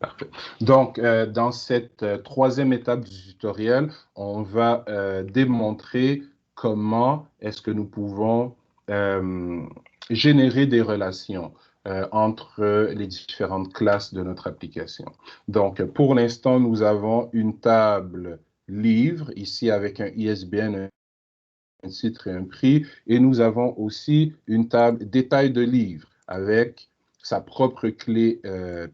Parfait. Donc, dans cette troisième étape du tutoriel, on va démontrer comment est-ce que nous pouvons générer des relations entre les différentes classes de notre application. Donc, pour l'instant, nous avons une table livre, ici avec un ISBN, un titre et un prix, et nous avons aussi une table détail de livre avec sa propre clé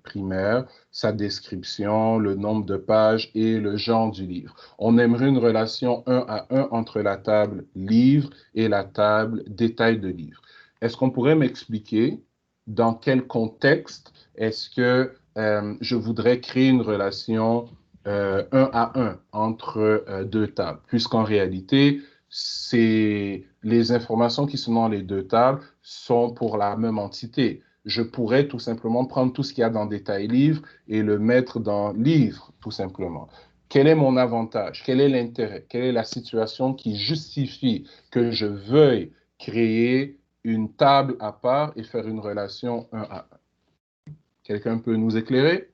primaire, sa description, le nombre de pages et le genre du livre. On aimerait une relation 1 à 1 entre la table livre et la table détail de livre. Est-ce qu'on pourrait m'expliquer dans quel contexte est-ce que je voudrais créer une relation 1 à 1 entre deux tables, puisqu'en réalité, les informations qui sont dans les deux tables sont pour la même entité. Je pourrais tout simplement prendre tout ce qu'il y a dans détail livre et le mettre dans livre, tout simplement. Quel est mon avantage? Quel est l'intérêt? Quelle est la situation qui justifie que je veuille créer une table à part et faire une relation 1 à 1? Quelqu'un peut nous éclairer?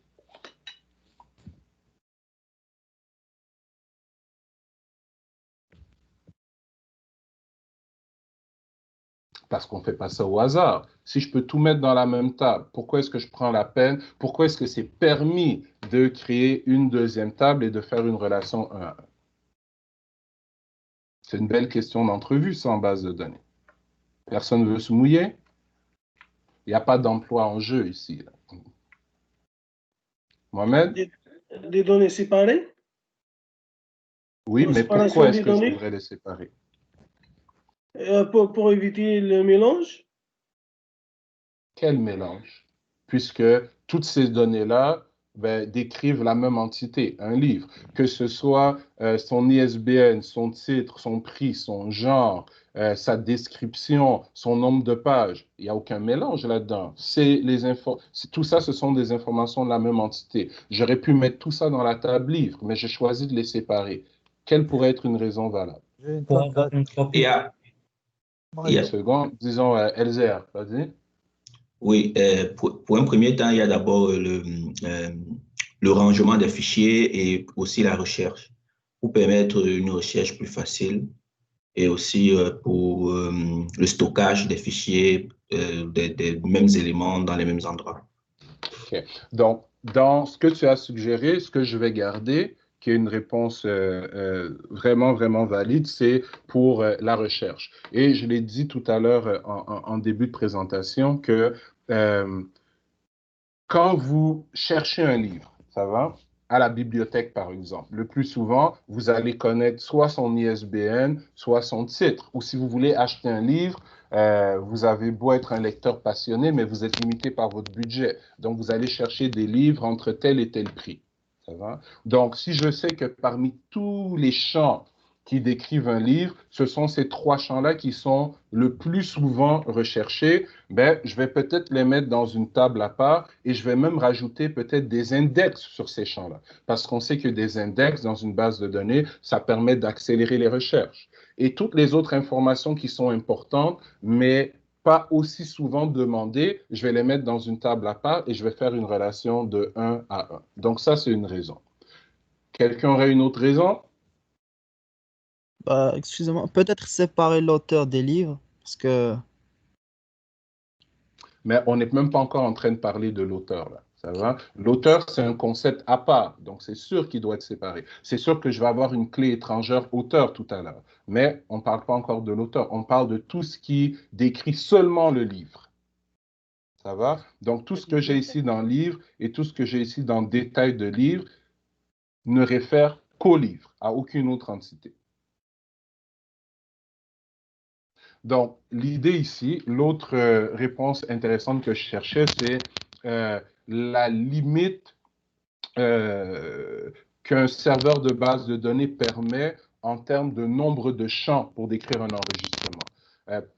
Parce qu'on ne fait pas ça au hasard. Si je peux tout mettre dans la même table, pourquoi est-ce que je prends la peine? Pourquoi est-ce que c'est permis de créer une deuxième table et de faire une relation 1 à 1? C'est une belle question d'entrevue, ça, en base de données. Personne ne veut se mouiller? Il n'y a pas d'emploi en jeu ici. Là. Mohamed? Des données séparées? Oui, mais pourquoi est-ce que je devrais les séparer? Pour éviter le mélange? Quel mélange? Puisque toutes ces données-là décrivent la même entité, un livre, que ce soit son ISBN, son titre, son prix, son genre, sa description, son nombre de pages. Il n'y a aucun mélange là-dedans. Tout ça, ce sont des informations de la même entité. J'aurais pu mettre tout ça dans la table livre, mais j'ai choisi de les séparer. Quelle pourrait être une raison valable? Pour avoir une copie. Une seconde, disons Elzer, vas-y. Oui, pour un premier temps, il y a d'abord le rangement des fichiers et aussi la recherche pour permettre une recherche plus facile et aussi pour le stockage des fichiers, des mêmes éléments dans les mêmes endroits. OK. Donc, dans ce que tu as suggéré, ce que je vais garder, qui est une réponse vraiment, vraiment valide, c'est pour la recherche. Et je l'ai dit tout à l'heure en début de présentation que quand vous cherchez un livre, ça va, à la bibliothèque par exemple, le plus souvent, vous allez connaître soit son ISBN, soit son titre. Ou si vous voulez acheter un livre, vous avez beau être un lecteur passionné, mais vous êtes limité par votre budget. Donc, vous allez chercher des livres entre tel et tel prix. Ça va? Donc, si je sais que parmi tous les champs qui décrivent un livre, ce sont ces trois champs-là qui sont le plus souvent recherchés, ben, je vais peut-être les mettre dans une table à part et je vais même rajouter peut-être des index sur ces champs-là. Parce qu'on sait que des index dans une base de données, ça permet d'accélérer les recherches. Et toutes les autres informations qui sont importantes, mais pas aussi souvent demandées, je vais les mettre dans une table à part et je vais faire une relation de 1 à 1. Donc ça, c'est une raison. Quelqu'un aurait une autre raison? Excusez-moi, peut-être séparer l'auteur des livres, parce que... Mais on n'est même pas encore en train de parler de l'auteur, là. Ça va? L'auteur, c'est un concept à part, donc c'est sûr qu'il doit être séparé. C'est sûr que je vais avoir une clé étrangère auteur tout à l'heure, mais on ne parle pas encore de l'auteur, on parle de tout ce qui décrit seulement le livre. Ça va? Donc tout ce que j'ai ici dans le livre et tout ce que j'ai ici dans le détail de livre ne réfère qu'au livre, à aucune autre entité. Donc, l'idée ici, l'autre réponse intéressante que je cherchais, c'est la limite qu'un serveur de base de données permet en termes de nombre de champs pour décrire un enregistrement.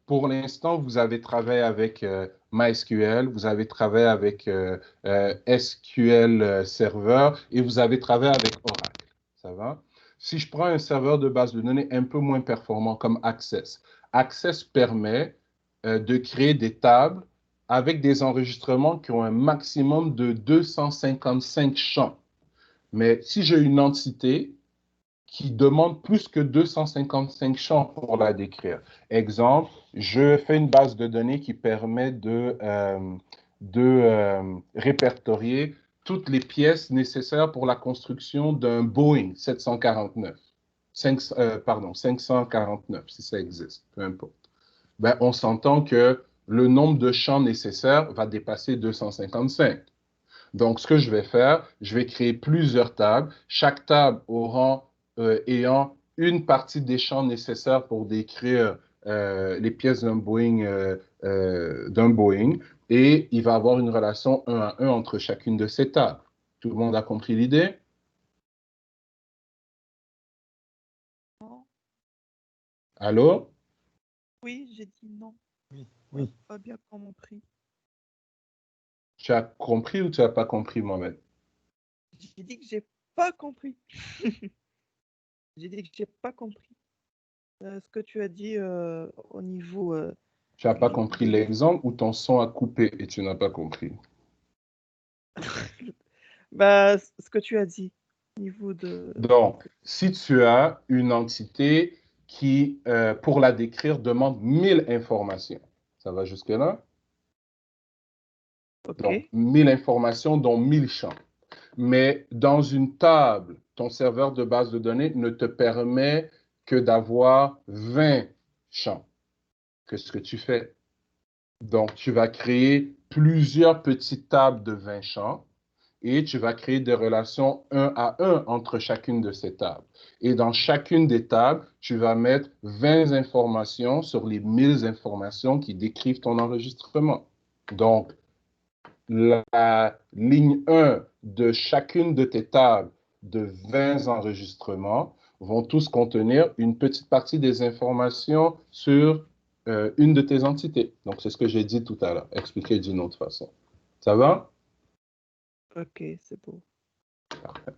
Pour l'instant, vous avez travaillé avec MySQL, vous avez travaillé avec SQL Server et vous avez travaillé avec Oracle. Ça va? Si je prends un serveur de base de données un peu moins performant comme Access, Access permet de créer des tables avec des enregistrements qui ont un maximum de 255 champs. Mais si j'ai une entité qui demande plus que 255 champs pour la décrire. Exemple, je fais une base de données qui permet de répertorier toutes les pièces nécessaires pour la construction d'un Boeing 749. 549, si ça existe, peu importe. Ben, on s'entend que le nombre de champs nécessaires va dépasser 255. Donc, ce que je vais faire, je vais créer plusieurs tables. Chaque table ayant une partie des champs nécessaires pour décrire les pièces d'un Boeing, et il va avoir une relation 1 à 1 entre chacune de ces tables. Tout le monde a compris l'idée? Non. Allô? Oui, j'ai dit non. Oui. Pas bien compris. Tu as compris ou tu n'as pas compris, Mohamed? J'ai dit que j'ai pas compris. J'ai dit que j'ai pas compris. Ce que tu as dit au niveau. Tu n'as pas compris l'exemple ou ton son a coupé et tu n'as pas compris? Bah, ce que tu as dit au niveau de. Donc, si tu as une entité qui, pour la décrire, demande 1000 informations, ça va jusque-là? Ok. Donc, 1000 informations, dont 1000 champs. Mais dans une table, ton serveur de base de données ne te permet que d'avoir 20 champs. Qu'est-ce que tu fais? Donc, tu vas créer plusieurs petites tables de 20 champs et tu vas créer des relations 1 à 1 entre chacune de ces tables. Et dans chacune des tables, tu vas mettre 20 informations sur les 1000 informations qui décrivent ton enregistrement. Donc, la ligne 1 de chacune de tes tables de 20 enregistrements vont tous contenir une petite partie des informations sur une de tes entités. Donc, c'est ce que j'ai dit tout à l'heure, expliqué d'une autre façon. Ça va? Ok, c'est beau. Parfait.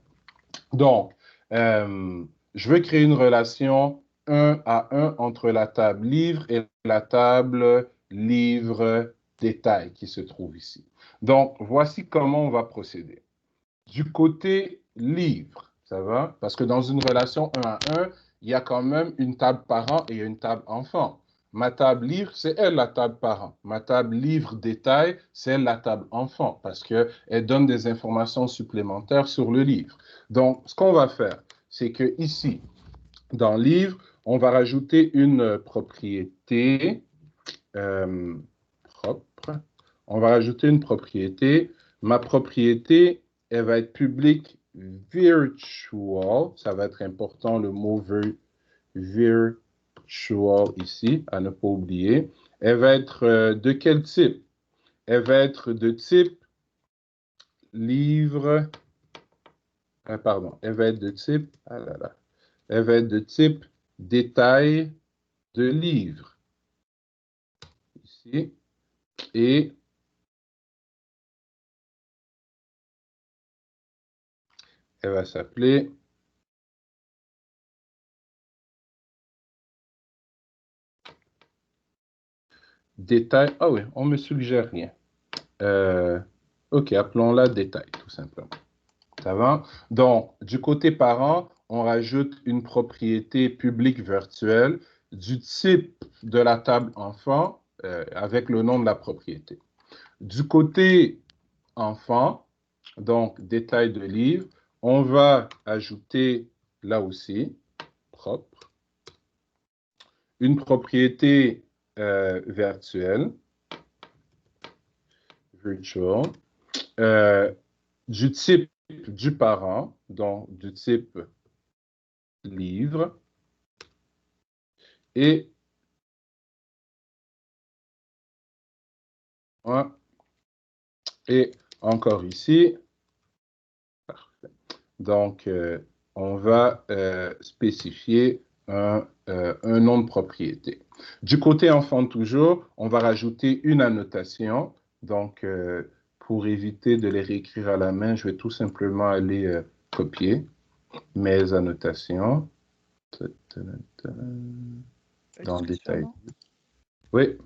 Donc, je veux créer une relation 1 à 1 entre la table livre et la table livre détail qui se trouve ici. Donc, voici comment on va procéder. Du côté livre, ça va? Parce que dans une relation 1 à 1, il y a quand même une table parent et une table enfant. Ma table livre, c'est elle la table parent. Ma table livre détail, c'est elle la table enfant parce qu'elle donne des informations supplémentaires sur le livre. Donc, ce qu'on va faire, c'est que ici, dans livre, on va rajouter une propriété propre. On va rajouter une propriété. Ma propriété, elle va être public virtual. Ça va être important, le mot virtual ici, à ne pas oublier. Elle va être de quel type? Elle va être de type livre. Pardon, elle va être de type. Ah là là. Elle va être de type détail de livre. Ici. Et elle va s'appeler détail. Ah oui, on me suggère rien. OK, appelons-la détail, tout simplement. Ça va? Donc, du côté parent, on rajoute une propriété publique virtuelle du type de la table enfant avec le nom de la propriété. Du côté enfant, donc détail de livre, on va ajouter là aussi, propre, une propriété virtuelle, virtual, du type du parent, donc du type livre, et encore ici, parfait. Donc, on va spécifier un nom de propriété. Du côté enfant toujours, on va rajouter une annotation. Donc, pour éviter de les réécrire à la main, je vais tout simplement aller copier mes annotations dans le détail. Non? Oui.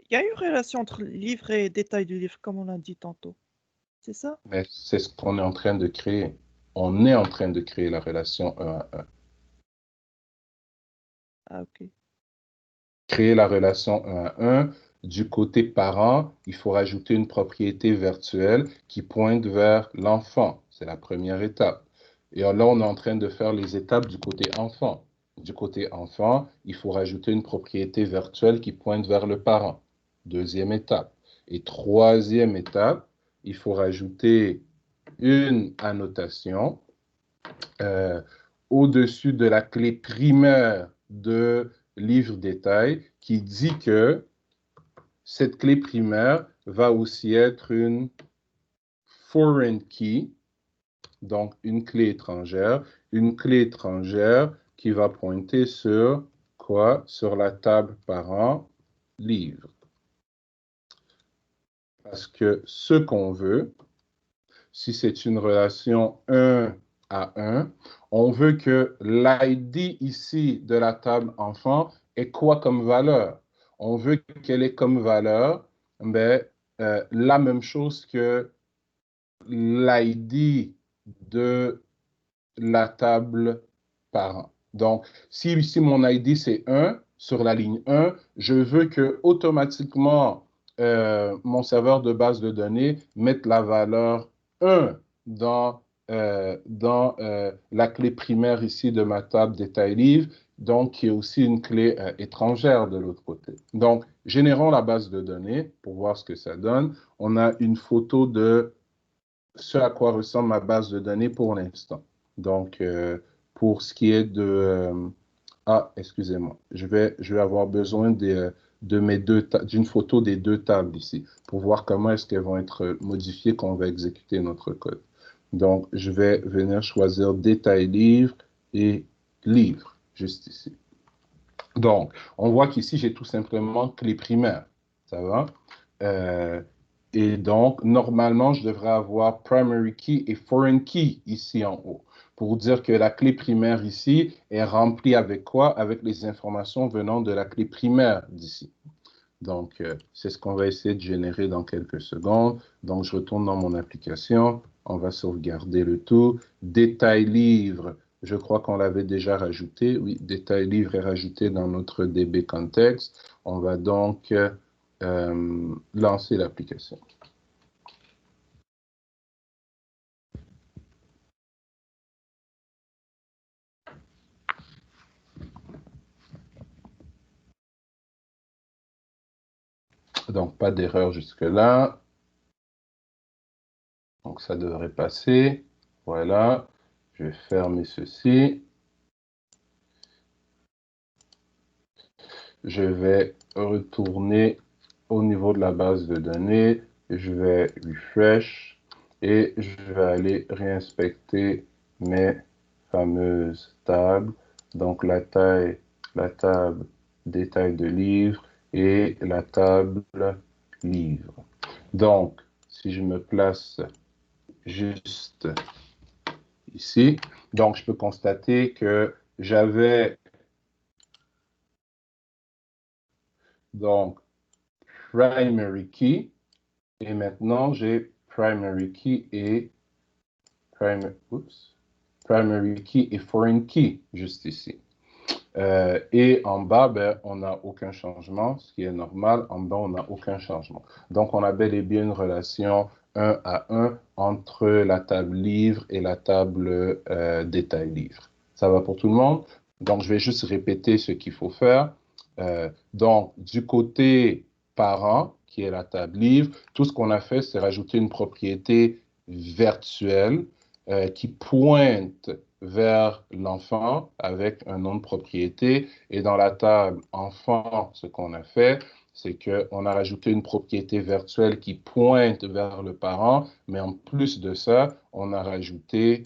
Il y a une relation entre livre et détail du livre, comme on l'a dit tantôt. C'est ça? Mais c'est ce qu'on est en train de créer. On est en train de créer la relation 1 à 1. Ah, ok. Créer la relation 1 à 1, du côté parent, il faut rajouter une propriété virtuelle qui pointe vers l'enfant. C'est la première étape. Et là, on est en train de faire les étapes du côté enfant. Du côté enfant, il faut rajouter une propriété virtuelle qui pointe vers le parent. Deuxième étape. Et troisième étape, il faut rajouter une annotation au-dessus de la clé primaire de livre détail qui dit que cette clé primaire va aussi être une foreign key, donc une clé étrangère qui va pointer sur quoi? Sur la table parent livre. Parce que ce qu'on veut, si c'est une relation 1 à 1, on veut que l'ID ici de la table enfant ait quoi comme valeur? On veut qu'elle ait comme valeur la même chose que l'ID de la table parent. Donc, si ici mon ID c'est 1, sur la ligne 1, je veux que automatiquement mon serveur de base de données mette la valeur 1 dans la clé primaire ici de ma table détail livre, donc qui est aussi une clé étrangère de l'autre côté. Donc, générons la base de données pour voir ce que ça donne. On a une photo de ce à quoi ressemble ma base de données pour l'instant. Donc, pour ce qui est de... excusez-moi. Je vais avoir besoin d'une photo des deux tables ici pour voir comment est-ce qu'elles vont être modifiées quand on va exécuter notre code. Donc, je vais venir choisir détail livre et livre, juste ici. Donc, on voit qu'ici, j'ai tout simplement clé primaire. Ça va? Et donc, normalement, je devrais avoir primary key et foreign key ici en haut pour dire que la clé primaire ici est remplie avec quoi? Avec les informations venant de la clé primaire d'ici. Donc, c'est ce qu'on va essayer de générer dans quelques secondes. Donc, je retourne dans mon application. On va sauvegarder le tout. Détail livre, je crois qu'on l'avait déjà rajouté. Oui, détail livre est rajouté dans notre DB context. On va donc lancer l'application. Donc, pas d'erreur jusque-là. Donc, ça devrait passer. Voilà. Je vais fermer ceci. Je vais retourner au niveau de la base de données. Je vais refresh et je vais aller réinspecter mes fameuses tables. Donc, la table détail de livre et la table livre. Donc, si je me place juste ici, donc je peux constater que j'avais donc primary key et maintenant j'ai primary key et primary key et foreign key juste ici. Et en bas, on n'a aucun changement, ce qui est normal. En bas, on n'a aucun changement. Donc, on a bel et bien une relation 1 à 1 entre la table livre et la table détail livre. Ça va pour tout le monde? Donc, je vais juste répéter ce qu'il faut faire. Donc, du côté parent, qui est la table livre, tout ce qu'on a fait, c'est rajouter une propriété virtuelle qui pointe vers l'enfant avec un nom de propriété. Et dans la table enfant, ce qu'on a fait, c'est qu'on a rajouté une propriété virtuelle qui pointe vers le parent, mais en plus de ça, on a rajouté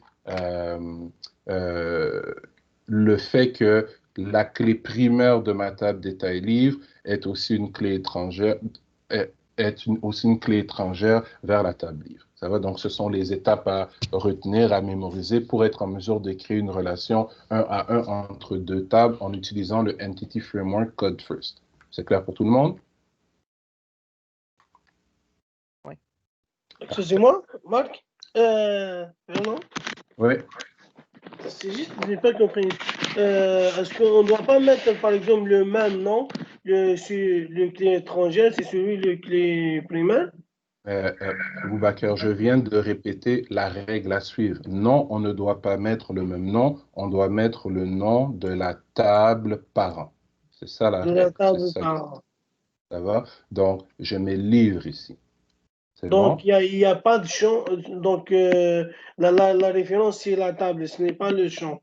le fait que la clé primaire de ma table détail livre est aussi une clé étrangère, aussi une clé étrangère vers la table livre. Ça va? Donc, ce sont les étapes à retenir, à mémoriser pour être en mesure de créer une relation 1 à 1 entre deux tables en utilisant le Entity Framework Code First. C'est clair pour tout le monde? Excusez-moi, Marc. Vraiment, Oui. c'est juste que je n'ai pas compris. Est-ce qu'on ne doit pas mettre, par exemple, le même nom sur le clé étrangère, c'est celui le clé primaire? Boubacar, je viens de répéter la règle à suivre. Non, on ne doit pas mettre le même nom, on doit mettre le nom de la table parent. C'est ça la De la règle. C'est table ça. par. Ça va? Donc, je mets livre ici. C'est Donc, bon? il y a pas de champ. Donc, la référence, c'est la table, ce n'est pas le champ.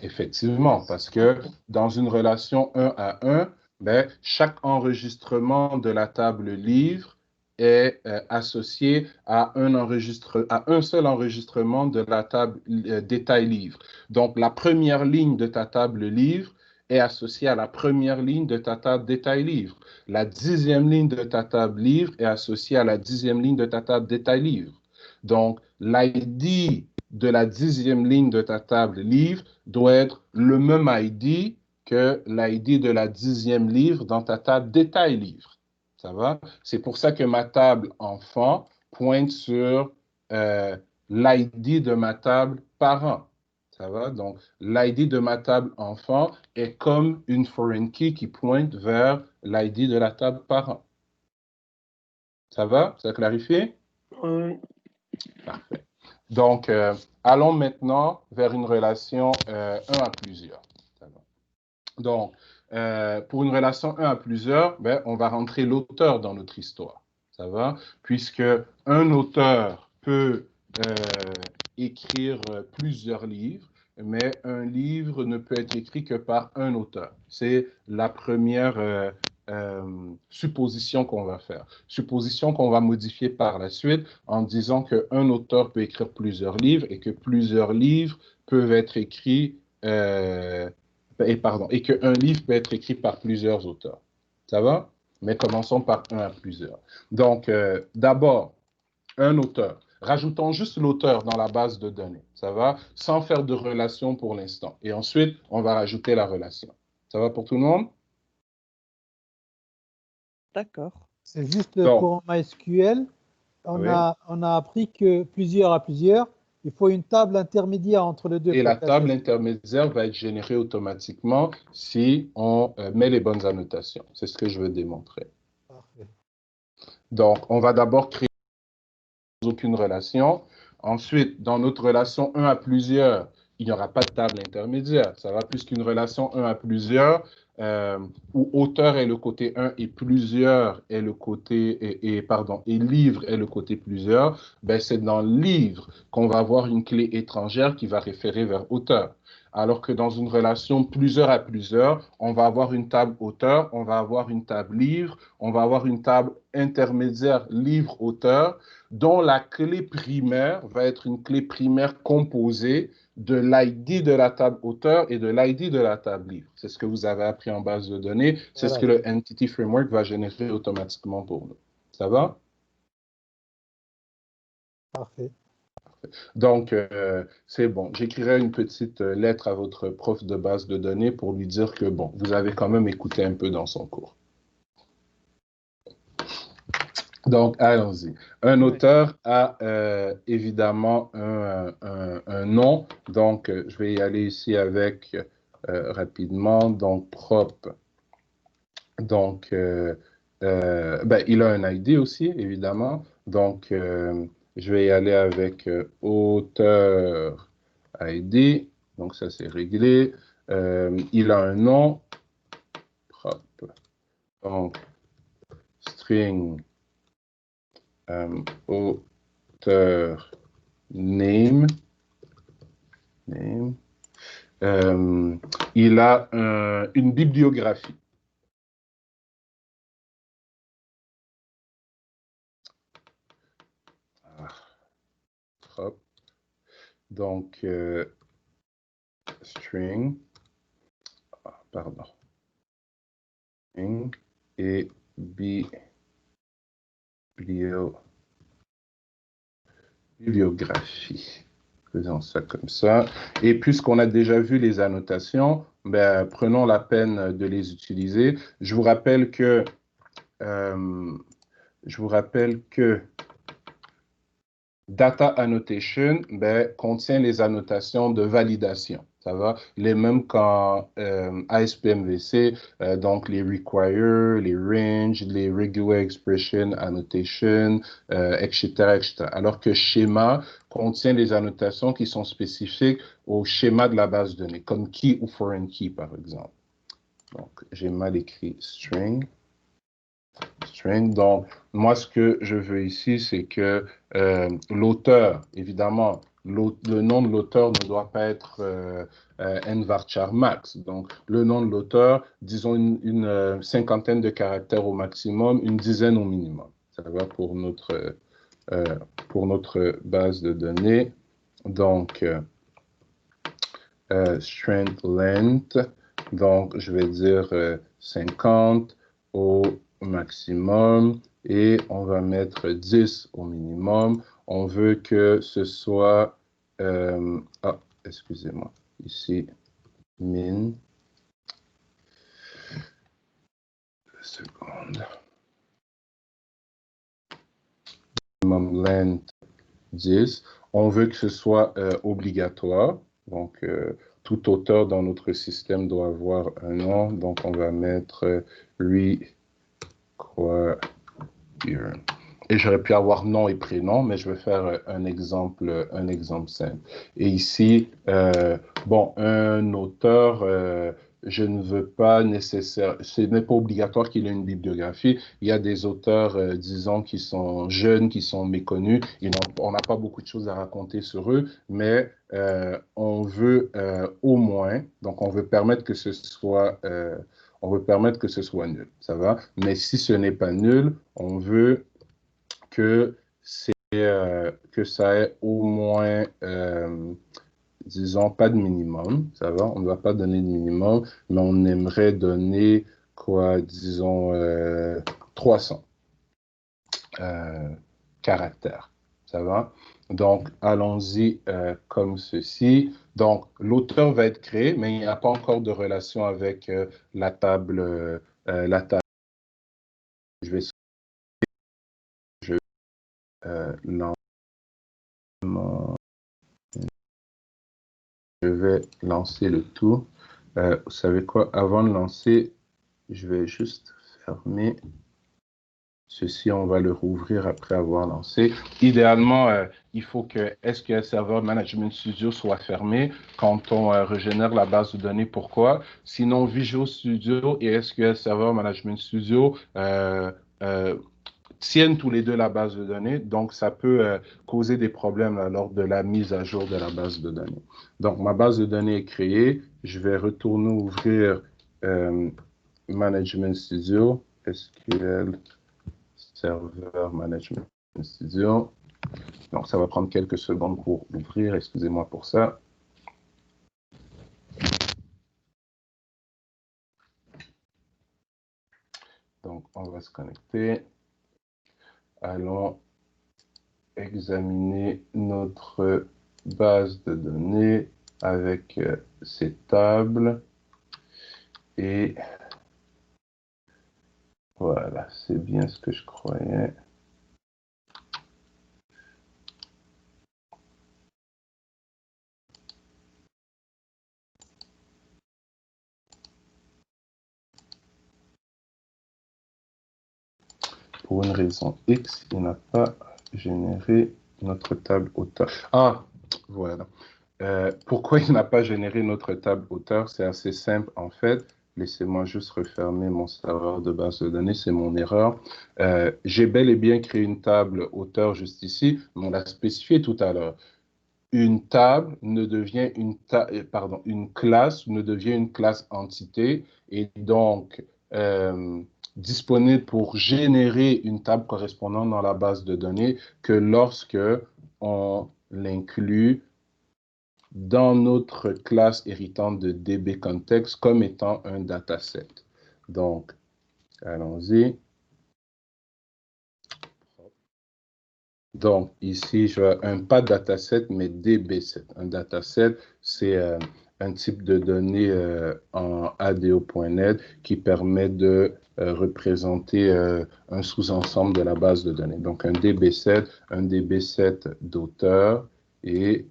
Effectivement, parce que dans une relation 1 à 1, ben, chaque enregistrement de la table livre est associé à un seul enregistrement de la table détail livre. Donc, la première ligne de ta table livre est associée à la première ligne de ta table détail livre. La 10e ligne de ta table livre est associée à la 10e ligne de ta table détail livre. Donc, l'ID de la 10e ligne de ta table livre doit être le même ID que l'ID de la 10e livre dans ta table détail livre. Ça va? C'est pour ça que ma table enfant pointe sur l'ID de ma table parent. Ça va? Donc, l'ID de ma table enfant est comme une foreign key qui pointe vers l'ID de la table parent. Ça va? Ça a clarifié? Oui. Parfait. Donc, allons maintenant vers une relation 1 à plusieurs. Donc, pour une relation 1 à plusieurs, ben, on va rentrer l'auteur dans notre histoire. Ça va? Puisque un auteur peut écrire plusieurs livres, mais un livre ne peut être écrit que par un auteur. C'est la première supposition qu'on va faire. Supposition qu'on va modifier par la suite en disant qu'un auteur peut écrire plusieurs livres et que plusieurs livres peuvent être écrits et qu'un livre peut être écrit par plusieurs auteurs. Ça va? Mais commençons par un à plusieurs. Donc, d'abord, un auteur. Rajoutons juste l'auteur dans la base de données. Ça va? Sans faire de relation pour l'instant. Et ensuite, on va rajouter la relation. Ça va pour tout le monde? D'accord. C'est juste Donc, pour MySQL, on oui. a appris que plusieurs à plusieurs, il faut une table intermédiaire entre les deux. Et pour la que table ça- intermédiaire va être générée automatiquement si on met les bonnes annotations. C'est ce que je veux démontrer. Parfait. Donc, on va d'abord créer aucune relation. Ensuite, dans notre relation 1 à plusieurs, il n'y aura pas de table intermédiaire. Ça va plus qu'une relation 1 à plusieurs, où auteur est le côté 1 et plusieurs est le côté, et livre est le côté plusieurs. Ben, c'est dans livre qu'on va avoir une clé étrangère qui va référer vers auteur. Alors que dans une relation plusieurs à plusieurs, on va avoir une table auteur, on va avoir une table livre, on va avoir une table intermédiaire livre-auteur, dont la clé primaire va être une clé primaire composée de l'ID de la table auteur et de l'ID de la table livre. C'est ce que vous avez appris en base de données. C'est Voilà. ce que le Entity Framework va générer automatiquement pour nous. Ça va? Parfait. Donc, c'est bon. J'écrirai une petite lettre à votre prof de base de données pour lui dire que, bon, vous avez quand même écouté un peu dans son cours. Donc, allons-y. Un auteur a évidemment un nom. Donc, je vais y aller ici avec rapidement. Donc, prop. Donc, ben, il a un ID aussi, évidemment. Donc, je vais y aller avec auteur ID. Donc, ça, c'est réglé. Il a un nom. Prop. Donc, string. Auteur name. Il a une bibliographie. Hop. Donc, string. Pardon. String et bibliographie. Faisons ça comme ça. Et puisqu'on a déjà vu les annotations, ben, prenons la peine de les utiliser. Je vous rappelle que Data annotation contient les annotations de validation. Ça va? Les mêmes qu'en ASP-MVC, donc les require, les range, les regular expression annotation, etc., etc. Alors que schéma contient les annotations qui sont spécifiques au schéma de la base de données, comme key ou foreign key, par exemple. Donc, j'ai mal écrit string. Donc, moi, ce que je veux ici, c'est que l'auteur, évidemment, le nom de l'auteur ne doit pas être nvarchar max. Donc, le nom de l'auteur, disons une cinquantaine de caractères au maximum, une dizaine au minimum. Ça va pour notre base de données. Donc, strength length, donc je vais dire 50 au maximum et on va mettre 10 au minimum. On veut que ce soit, excusez-moi, ici, min, seconde, minimum length 10. On veut que ce soit obligatoire, donc tout auteur dans notre système doit avoir un nom, donc on va mettre require. Et j'aurais pu avoir nom et prénom, mais je vais faire un exemple simple. Et ici, bon, un auteur, je ne veux pas nécessairement, ce n'est pas obligatoire qu'il ait une bibliographie. Il y a des auteurs, disons, qui sont jeunes, qui sont méconnus. On n'a pas beaucoup de choses à raconter sur eux, mais on veut au moins, donc on veut permettre que ce soit nul, ça va? Mais si ce n'est pas nul, on veut que ça ait au moins, disons, pas de minimum, ça va? On ne va pas donner de minimum, mais on aimerait donner, quoi, disons, 300 caractères, ça va? Donc, allons-y comme ceci. Donc, l'auteur va être créé, mais il n'y a pas encore de relation avec la table. Je vais lancer le tout. Vous savez quoi? Avant de lancer, je vais juste fermer ceci. On va le rouvrir après avoir lancé. Idéalement, il faut que SQL Server Management Studio soit fermé quand on régénère la base de données. Pourquoi? Sinon, Visual Studio et SQL Server Management Studio tiennent tous les deux la base de données, donc ça peut causer des problèmes lors de la mise à jour de la base de données. Donc, ma base de données est créée. Je vais retourner ouvrir Management Studio, SQL Server Management Studio. Donc, ça va prendre quelques secondes pour ouvrir. Excusez-moi pour ça. Donc, on va se connecter. Allons examiner notre base de données avec ces tables. Et voilà, c'est bien ce que je croyais. Pour une raison X, il n'a pas généré notre table auteur. Ah, voilà. Pourquoi il n'a pas généré notre table auteur? C'est assez simple en fait. Laissez-moi juste refermer mon serveur de base de données, c'est mon erreur. J'ai bel et bien créé une table auteur juste ici, mais on l'a spécifié tout à l'heure. Une table ne devient une classe ne devient une classe entité et donc disponible pour générer une table correspondante dans la base de données que lorsque on l'inclut dans notre classe héritante de dbContext comme étant un dataset. Donc, allons-y. Donc, ici, je veux pas dataset, mais dbset. Un dataset, c'est un type de données en ADO.NET qui permet de représenter un sous-ensemble de la base de données. Donc, un DB7 d'auteur et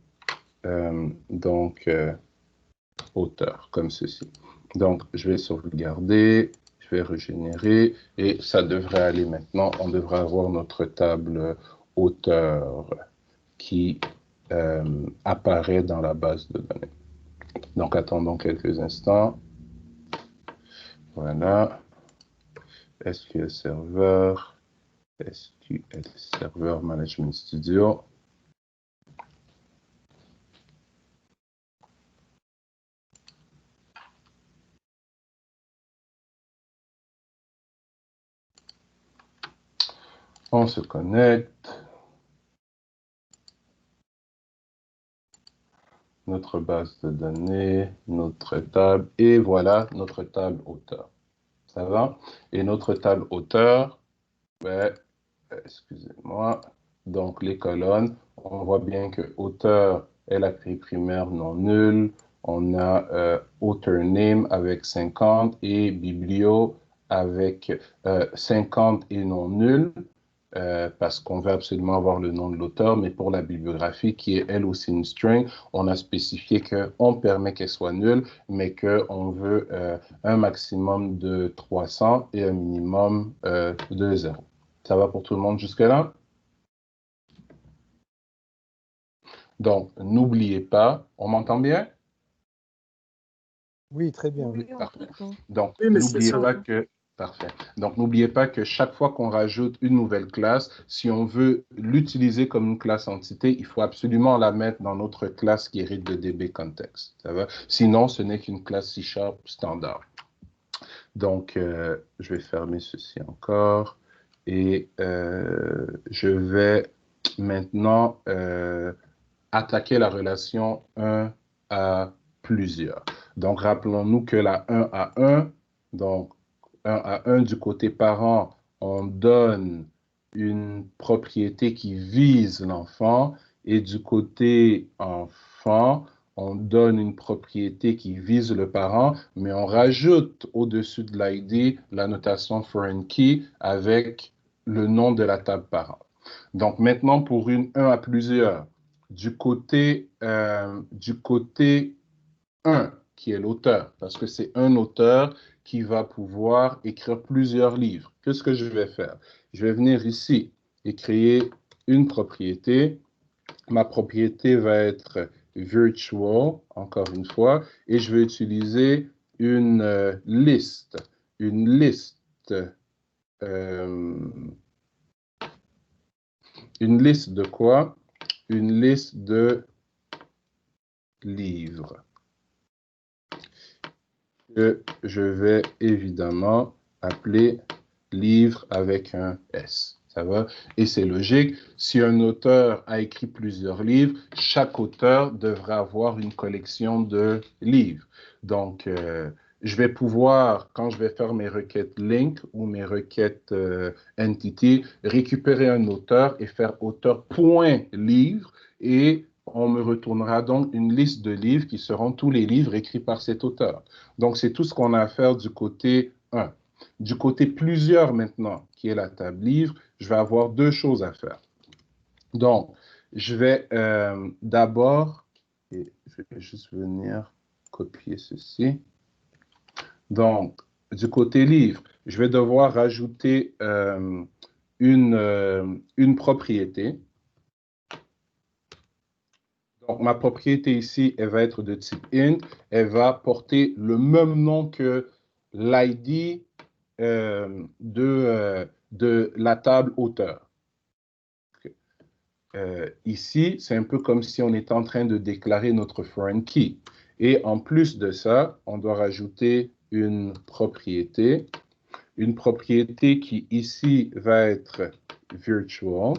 auteur, comme ceci. Donc, je vais sauvegarder, je vais régénérer et ça devrait aller maintenant. On devrait avoir notre table auteur qui apparaît dans la base de données. Donc, attendons quelques instants. Voilà. SQL Server, SQL Server Management Studio. On se connecte. Notre base de données, notre table, et voilà notre table auteur. Ça va? Et notre table auteur, ben, excusez-moi, donc les colonnes, on voit bien que auteur est la clé primaire non nulle. On a author name avec 50 et biblio avec 50 et non nul. Parce qu'on veut absolument avoir le nom de l'auteur, mais pour la bibliographie, qui est elle aussi une string, on a spécifié qu'on permet qu'elle soit nulle, mais qu'on veut un maximum de 300 et un minimum de 0. Ça va pour tout le monde jusque-là? Donc, n'oubliez pas, on m'entend bien? Oui, très bien. Oui, Parfait. on t'entend. Donc, Oui, mais n'oubliez ça pas va. que... Parfait. Donc, n'oubliez pas que chaque fois qu'on rajoute une nouvelle classe, si on veut l'utiliser comme une classe entité, il faut absolument la mettre dans notre classe qui hérite de DB Context. Ça va? Sinon, ce n'est qu'une classe C# standard. Donc, je vais fermer ceci encore. Et je vais maintenant attaquer la relation 1 à plusieurs. Donc, rappelons-nous que la 1 à 1, donc 1 à 1 du côté parent, on donne une propriété qui vise l'enfant et du côté enfant, on donne une propriété qui vise le parent, mais on rajoute au-dessus de l'ID la notation foreign key avec le nom de la table parent. Donc maintenant, pour une 1 à plusieurs, du côté 1, qui est l'auteur, parce que c'est un auteur qui va pouvoir écrire plusieurs livres. Qu'est-ce que je vais faire? Je vais venir ici et créer une propriété. Ma propriété va être virtual, encore une fois, et je vais utiliser une liste. Une liste de quoi? Une liste de livres que je vais évidemment appeler livre avec un S. Ça va? Et c'est logique. Si un auteur a écrit plusieurs livres, chaque auteur devrait avoir une collection de livres. Donc, je vais pouvoir, quand je vais faire mes requêtes link ou mes requêtes entity, récupérer un auteur et faire auteur.livre et on me retournera donc une liste de livres qui seront tous les livres écrits par cet auteur. Donc, c'est tout ce qu'on a à faire du côté 1. Du côté plusieurs maintenant, qui est la table livre, je vais avoir deux choses à faire. Donc, je vais d'abord, et je vais juste venir copier ceci. Donc, du côté livre, je vais devoir rajouter une propriété. Donc, ma propriété ici, elle va être de type int. Elle va porter le même nom que l'ID de la table auteur. Ici, c'est un peu comme si on était en train de déclarer notre foreign key. Et en plus de ça, on doit rajouter une propriété qui ici va être virtual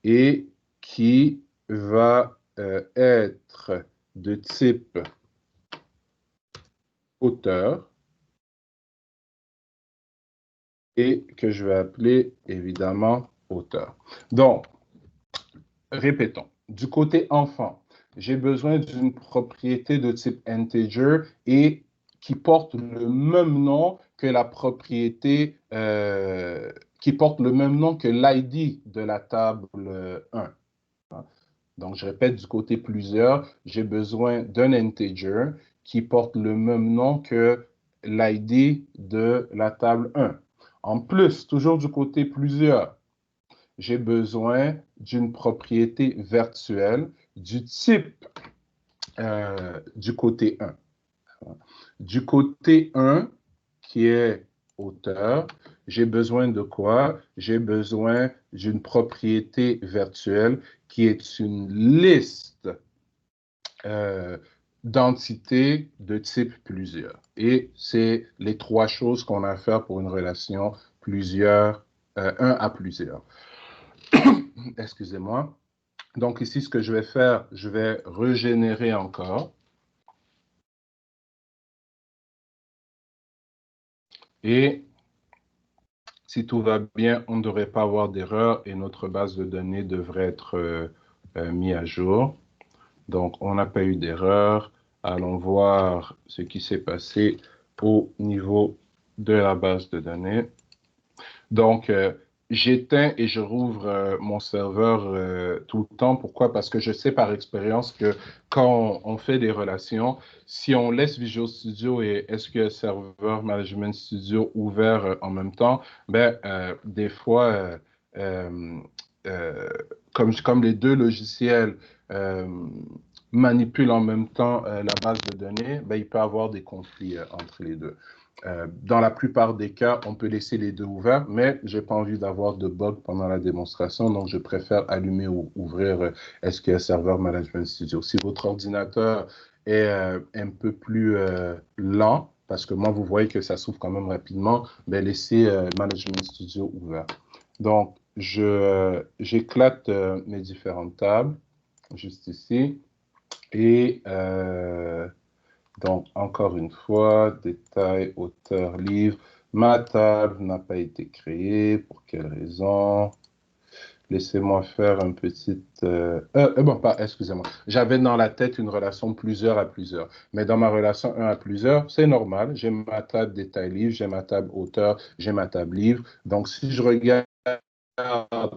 et qui va être de type auteur et que je vais appeler évidemment auteur. Donc, répétons. Du côté enfant, j'ai besoin d'une propriété de type integer et qui porte le même nom que la propriété, qui porte le même nom que l'ID de la table 1. Donc, je répète, du côté plusieurs, j'ai besoin d'un integer qui porte le même nom que l'ID de la table 1. En plus, toujours du côté plusieurs, j'ai besoin d'une propriété virtuelle du type du côté 1. Du côté 1, qui est auteur, j'ai besoin de quoi? J'ai besoin d'une propriété virtuelle qui est une liste d'entités de type plusieurs. Et c'est les trois choses qu'on a à faire pour une relation plusieurs, 1 à plusieurs. Excusez-moi. Donc ici, ce que je vais faire, je vais régénérer encore. Et si tout va bien, on ne devrait pas avoir d'erreur et notre base de données devrait être mise à jour. Donc, on n'a pas eu d'erreur. Allons voir ce qui s'est passé au niveau de la base de données. Donc, j'éteins et je rouvre mon serveur tout le temps. Pourquoi? Parce que je sais par expérience que quand on fait des relations, si on laisse Visual Studio et SQL Server Management Studio ouvert en même temps, ben, des fois, comme les deux logiciels manipulent en même temps la base de données, ben, il peut y avoir des conflits entre les deux. Dans la plupart des cas, on peut laisser les deux ouverts, mais je n'ai pas envie d'avoir de bug pendant la démonstration, donc je préfère allumer ou ouvrir SQL Server Management Studio. Si votre ordinateur est un peu plus lent, parce que moi, vous voyez que ça s'ouvre quand même rapidement, ben, laissez Management Studio ouvert. Donc, j'éclate mes différentes tables, juste ici, et donc, encore une fois, détail, auteur, livre. Ma table n'a pas été créée. Pour quelle raison? Laissez-moi faire un petit... bon, excusez-moi. J'avais dans la tête une relation plusieurs à plusieurs. Mais dans ma relation 1 à plusieurs, c'est normal. J'ai ma table détail livre, j'ai ma table auteur, j'ai ma table livre. Donc, si je regarde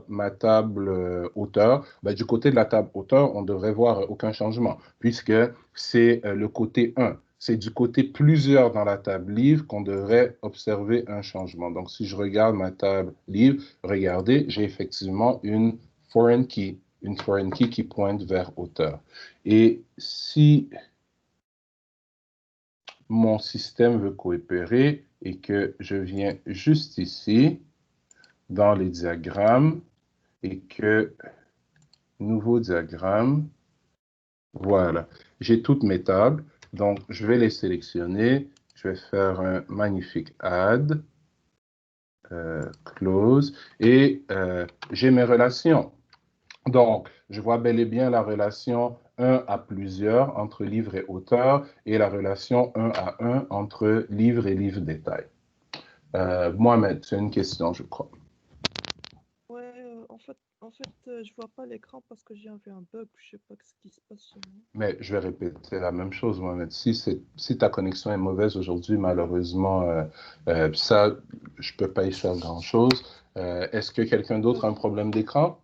ma table auteur, ben, du côté de la table auteur, on ne devrait voir aucun changement, puisque c'est le côté 1. C'est du côté plusieurs dans la table livre qu'on devrait observer un changement. Donc, si je regarde ma table livre, regardez, j'ai effectivement une foreign key qui pointe vers auteur. Et si mon système veut coopérer et que je viens juste ici, dans les diagrammes, et que, nouveau diagramme, voilà, j'ai toutes mes tables, donc je vais les sélectionner, je vais faire un magnifique add, close, et j'ai mes relations. Donc, je vois bel et bien la relation 1 à plusieurs entre livre et auteur, et la relation 1 à 1 entre livre et livre détail. Mohamed, c'est une question, je crois. Ouais, en fait, je vois pas l'écran parce que j'ai un bug, je sais pas ce qui se passe sur moi. Mais je vais répéter la même chose, Mohamed. Si ta connexion est mauvaise aujourd'hui, malheureusement, ça, je peux pas y faire grand-chose. Est-ce que quelqu'un d'autre a un problème d'écran?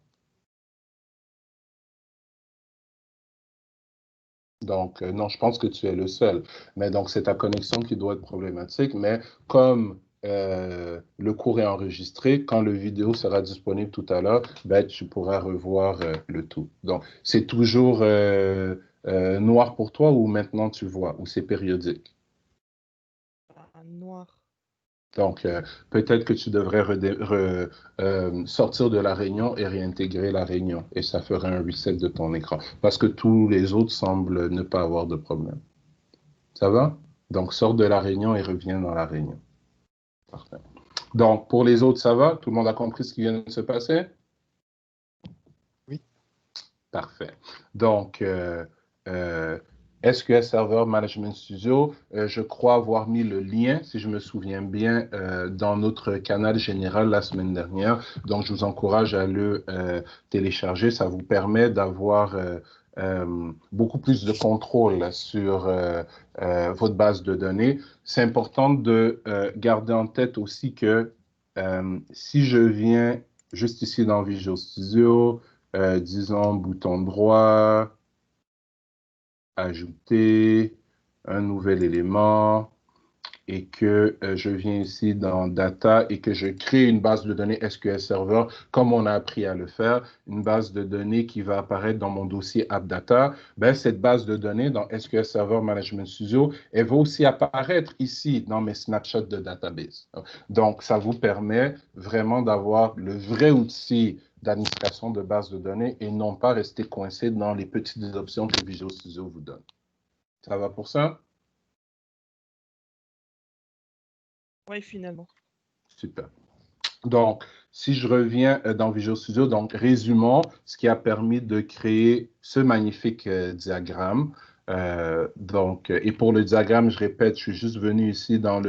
Donc, non, je pense que tu es le seul. Mais donc, c'est ta connexion qui doit être problématique. Mais comme le cours est enregistré, quand le vidéo sera disponible tout à l'heure, ben, tu pourras revoir le tout. Donc, c'est toujours noir pour toi ou maintenant tu vois, ou c'est périodique? Noir. Donc, peut-être que tu devrais sortir de la réunion et réintégrer la réunion. Et ça ferait un reset de ton écran. Parce que tous les autres semblent ne pas avoir de problème. Ça va? Donc, sors de la réunion et reviens dans la réunion. Parfait. Donc, pour les autres, ça va? Tout le monde a compris ce qui vient de se passer? Oui. Parfait. Donc, SQL Server Management Studio, je crois avoir mis le lien, si je me souviens bien, dans notre canal général la semaine dernière. Donc, je vous encourage à le télécharger. Ça vous permet d'avoir beaucoup plus de contrôle sur votre base de données, c'est important de garder en tête aussi que si je viens juste ici dans Visual Studio, disons bouton droit, ajouter un nouvel élément, et que je viens ici dans Data et que je crée une base de données SQL Server, comme on a appris à le faire, une base de données qui va apparaître dans mon dossier AppData, ben, cette base de données dans SQL Server Management Studio, elle va aussi apparaître ici dans mes snapshots de database. Donc, ça vous permet vraiment d'avoir le vrai outil d'administration de base de données et non pas rester coincé dans les petites options que Visual Studio vous donne. Ça va pour ça? Oui, finalement. Super. Donc, si je reviens dans Visual Studio, donc résumons ce qui a permis de créer ce magnifique diagramme. Et pour le diagramme, je répète, je suis juste venu ici dans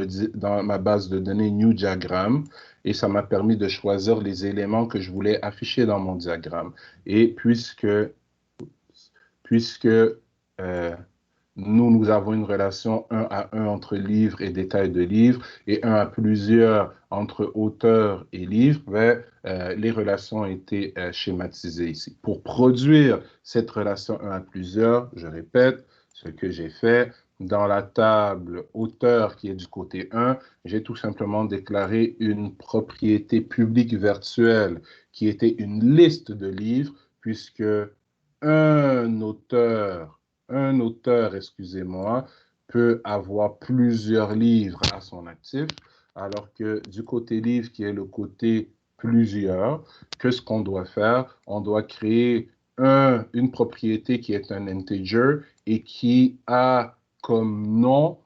ma base de données New Diagram et ça m'a permis de choisir les éléments que je voulais afficher dans mon diagramme. Et puisque nous avons une relation 1 à 1 entre livre et détail de livre et 1 à plusieurs entre auteur et livre. Les relations ont été schématisées ici. Pour produire cette relation 1 à plusieurs, je répète ce que j'ai fait. Dans la table auteur qui est du côté 1, j'ai tout simplement déclaré une propriété publique virtuelle qui était une liste de livres puisque un auteur, excusez-moi, peut avoir plusieurs livres à son actif, alors que du côté livre, qui est le côté plusieurs, qu'est-ce qu'on doit faire? On doit créer une propriété qui est un integer et qui a comme nom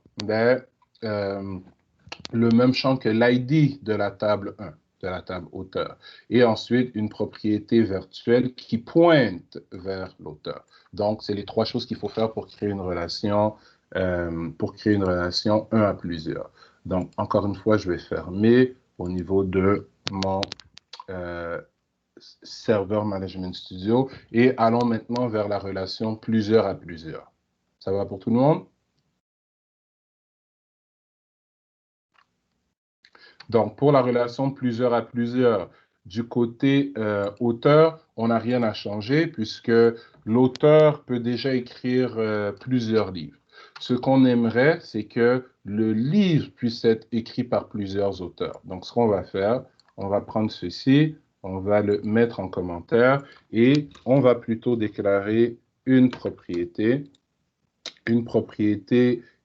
le même champ que l'ID de la table 1, de la table auteur. Et ensuite, une propriété virtuelle qui pointe vers l'auteur. Donc, c'est les trois choses qu'il faut faire pour créer une relation, 1 à plusieurs. Donc, encore une fois, je vais fermer au niveau de mon serveur Management Studio et allons maintenant vers la relation plusieurs à plusieurs. Ça va pour tout le monde? Donc, pour la relation plusieurs à plusieurs, du côté auteur, on n'a rien à changer puisque l'auteur peut déjà écrire plusieurs livres. Ce qu'on aimerait, c'est que le livre puisse être écrit par plusieurs auteurs. Donc, ce qu'on va faire, on va prendre ceci, on va le mettre en commentaire et on va plutôt déclarer une propriété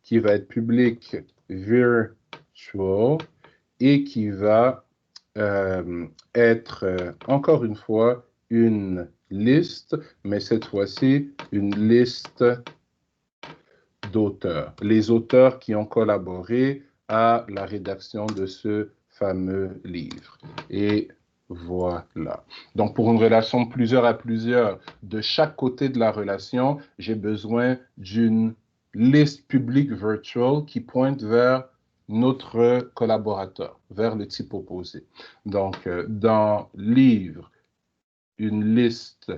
qui va être public virtual et qui va être, encore une fois, une liste, mais cette fois-ci, une liste d'auteurs. Les auteurs qui ont collaboré à la rédaction de ce fameux livre. Et voilà. Donc, pour une relation plusieurs à plusieurs, de chaque côté de la relation, j'ai besoin d'une liste publique virtual qui pointe vers notre collaborateur, vers le type opposé. Donc, dans livre, une liste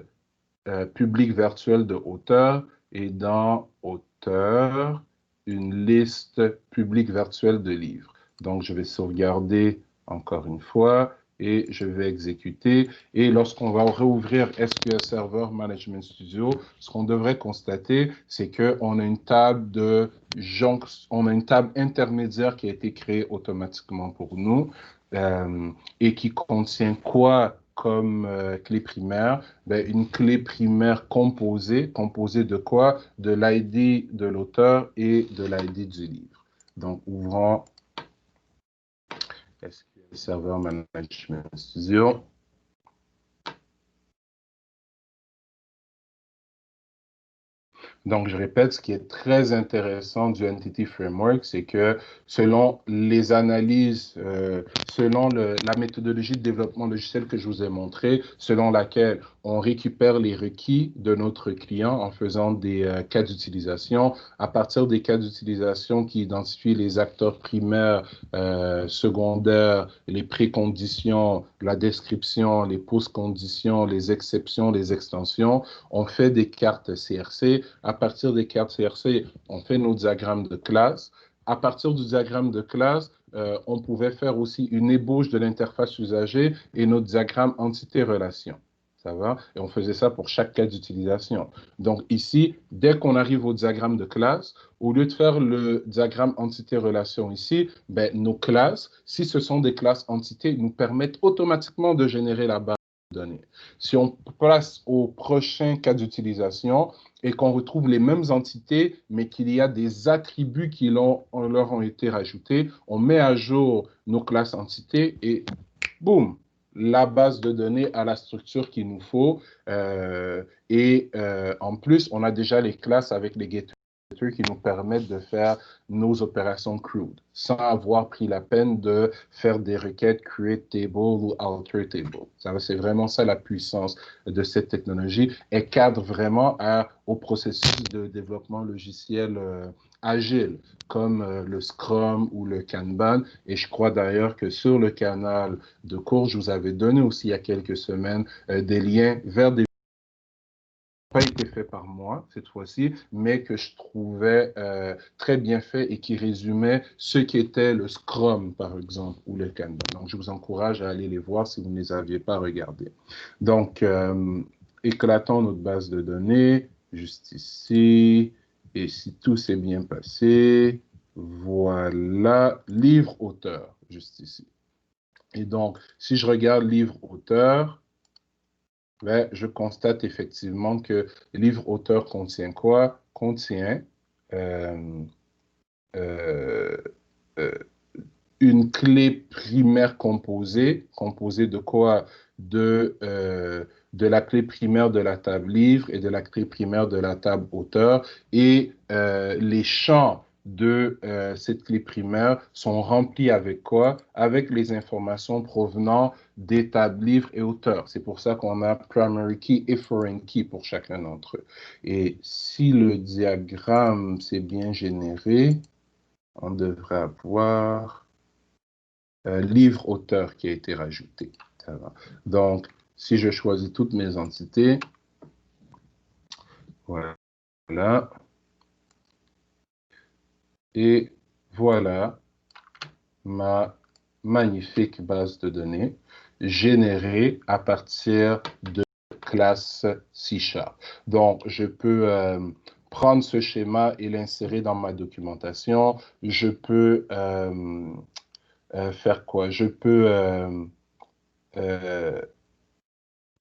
publique virtuelle de auteurs et dans auteur, une liste publique virtuelle de livres. Donc, je vais sauvegarder encore une fois et je vais exécuter. Et lorsqu'on va rouvrir SQL Server Management Studio, ce qu'on devrait constater, c'est qu'on a une table intermédiaire qui a été créée automatiquement pour nous et qui contient quoi comme clé primaire? Une clé primaire composée de quoi? De l'ID de l'auteur et de l'ID du livre. Donc, ouvrons SQL Server Management Studio. Donc, je répète, ce qui est très intéressant du Entity Framework, c'est que selon les analyses, selon la méthodologie de développement logiciel que je vous ai montré, selon laquelle on récupère les requis de notre client en faisant des cas d'utilisation. À partir des cas d'utilisation qui identifient les acteurs primaires, secondaires, les préconditions, la description, les post-conditions, les exceptions, les extensions, on fait des cartes CRC. À partir des cartes CRC, on fait nos diagrammes de classe. À partir du diagramme de classe, on pouvait faire aussi une ébauche de l'interface usager et notre diagramme entité-relation. Ça va? Et on faisait ça pour chaque cas d'utilisation. Donc ici, dès qu'on arrive au diagramme de classe, au lieu de faire le diagramme entité-relation ici, ben, nos classes, si ce sont des classes entités, nous permettent automatiquement de générer la base de données. Si on passe au prochain cas d'utilisation et qu'on retrouve les mêmes entités, mais qu'il y a des attributs qui leur ont été rajoutés, on met à jour nos classes entités et boum, la base de données à la structure qu'il nous faut. En plus, on a déjà les classes avec les getters qui nous permettent de faire nos opérations CRUD sans avoir pris la peine de faire des requêtes create table ou alter table. C'est vraiment ça la puissance de cette technologie et cadre vraiment au processus de développement logiciel agile comme le Scrum ou le Kanban. Et je crois d'ailleurs que sur le canal de cours, je vous avais donné aussi il y a quelques semaines des liens vers des pas été fait par moi cette fois-ci, mais que je trouvais très bien fait et qui résumait ce qu'était le Scrum, par exemple, ou le Kanban. Donc, je vous encourage à aller les voir si vous ne les aviez pas regardés. Donc, éclatons notre base de données, juste ici, et si tout s'est bien passé, voilà, livre-auteur, juste ici. Et donc, si je regarde livre-auteur, ben, je constate effectivement que le livre-auteur contient quoi? Contient une clé primaire composée. Composée de quoi? De la clé primaire de la table livre et de la clé primaire de la table auteur. Et les champs de cette clé primaire sont remplis avec quoi? Avec les informations provenant des tables livres et auteurs. C'est pour ça qu'on a primary key et foreign key pour chacun d'entre eux. Et si le diagramme s'est bien généré, on devrait avoir livre-auteur qui a été rajouté. Ça va. Donc, si je choisis toutes mes entités, voilà. Et voilà ma magnifique base de données générée à partir de classe C#. Donc, je peux prendre ce schéma et l'insérer dans ma documentation. Je peux faire quoi? Je peux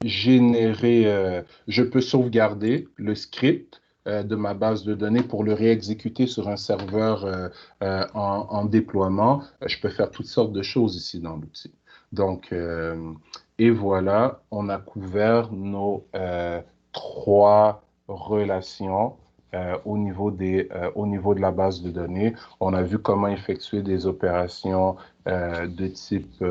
je peux sauvegarder le script de ma base de données pour le réexécuter sur un serveur en déploiement. Je peux faire toutes sortes de choses ici dans l'outil. Donc, et voilà, on a couvert nos 3 relations au niveau de la base de données. On a vu comment effectuer des opérations de type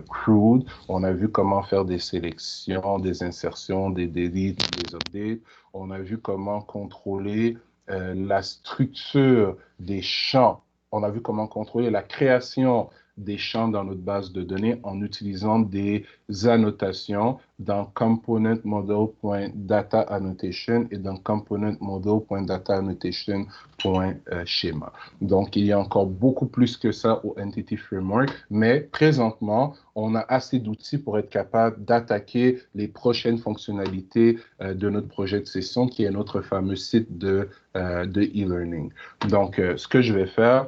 CRUD. On a vu comment faire des sélections, des insertions, des deletes, des updates. On a vu comment contrôler la structure des champs. On a vu comment contrôler la création des champs dans notre base de données en utilisant des annotations dans component model.data annotation et dans component model.data annotation.schema. Donc, il y a encore beaucoup plus que ça au Entity Framework, mais présentement, on a assez d'outils pour être capable d'attaquer les prochaines fonctionnalités de notre projet de session, qui est notre fameux site de e-learning. Donc, ce que je vais faire,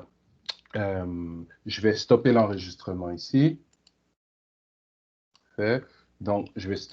je vais stopper l'enregistrement ici. Donc, je vais stopper